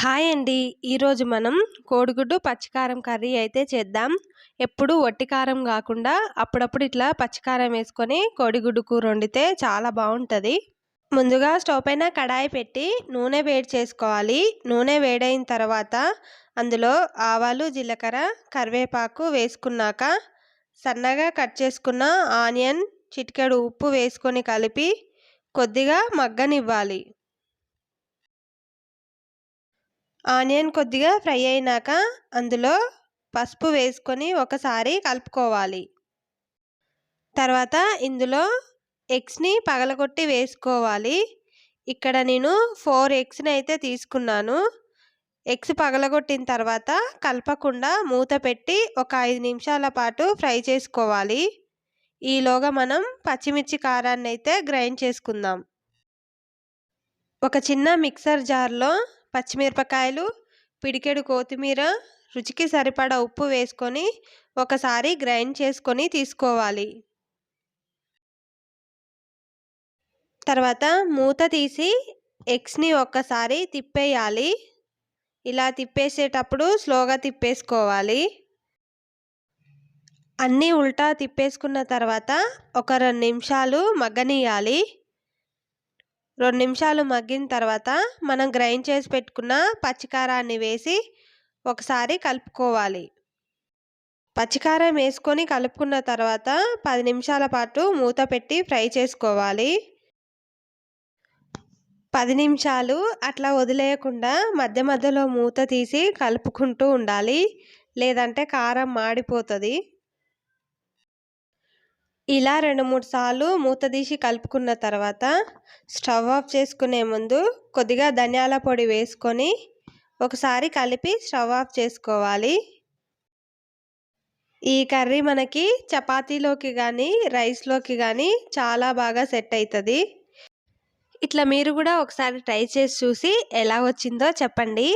Hi అండి. ఈరోజు మనం కోడిగుడ్డు పచ్చికారం కర్రీ అయితే చేద్దాం. ఎప్పుడు వట్టి కారం గాకుండా అప్పుడప్పుడు ఇట్లా పచ్చికారం వేసుకొని కోడిగుడ్డు కూర వండితే చాలా బాగుంటుంది. ముందుగా స్టవ్ పైన కడాయి పెట్టి నూనె వేడి చేసుకోవాలి. నూనె వేడైన తర్వాత అందులో ఆవాలు, జీలకర్ర, కరివేపాకు వేసుకున్నాక సన్నగా కట్ చేసుకున్న ఆనియన్, చిటికెడు ఉప్పు వేసుకొని కలిపి కొద్దిగా మగ్గనివ్వాలి. ఆనియన్ కొద్దిగా ఫ్రై అయినాక అందులో పసుపు వేసుకొని ఒకసారి కలుపుకోవాలి. తర్వాత ఇందులో ఎగ్స్ని పగలగొట్టి వేసుకోవాలి. ఇక్కడ నేను 4 ఎగ్స్ని అయితే తీసుకున్నాను. ఎగ్స్ పగలగొట్టిన తర్వాత కలపకుండా మూత పెట్టి ఒక 5 నిమిషాల పాటు ఫ్రై చేసుకోవాలి. ఈలోగా మనం పచ్చిమిర్చి కారాన్ని అయితే గ్రైండ్ చేసుకుందాం. ఒక చిన్న మిక్సర్ జార్లో పచ్చిమిరపకాయలు, పిడికెడు కొత్తిమీర, రుచికి సరిపడా ఉప్పు వేసుకొని ఒకసారి గ్రైండ్ చేసుకొని తీసుకోవాలి. తర్వాత మూత తీసి ఎగ్స్ని ఒక్కసారి తిప్పేయాలి. ఇలా తిప్పేసేటప్పుడు స్లోగా తిప్పేసుకోవాలి. అన్నీ ఉల్టా తిప్పేసుకున్న తర్వాత ఒక 2 నిమిషాలు మగ్గనియాలి. 2 నిమిషాలు మగ్గిన తర్వాత మనం గ్రైండ్ చేసి పెట్టుకున్న పచ్చికారాన్ని వేసి ఒకసారి కలుపుకోవాలి. పచ్చికారం వేసుకొని కలుపుకున్న తర్వాత 10 నిమిషాల పాటు మూత పెట్టి ఫ్రై చేసుకోవాలి. 10 నిమిషాలు అట్లా వదిలేయకుండా మధ్య మధ్యలో మూత తీసి కలుపుకుంటూ ఉండాలి, లేదంటే కారం మాడిపోతుంది. ఇలా 2-3 సార్లు మూత తీసి కలుపుకున్న తర్వాత స్టవ్ ఆఫ్ చేసుకునే ముందు కొద్దిగా ధనియాల పొడి వేసుకొని ఒకసారి కలిపి స్టవ్ ఆఫ్ చేసుకోవాలి. ఈ కర్రీ మనకి చపాతీలోకి కానీ రైస్లోకి కానీ చాలా బాగా సెట్ అవుతుంది. ఇట్లా మీరు కూడా ఒకసారి ట్రై చేసి చూసి ఎలా వచ్చిందో చెప్పండి.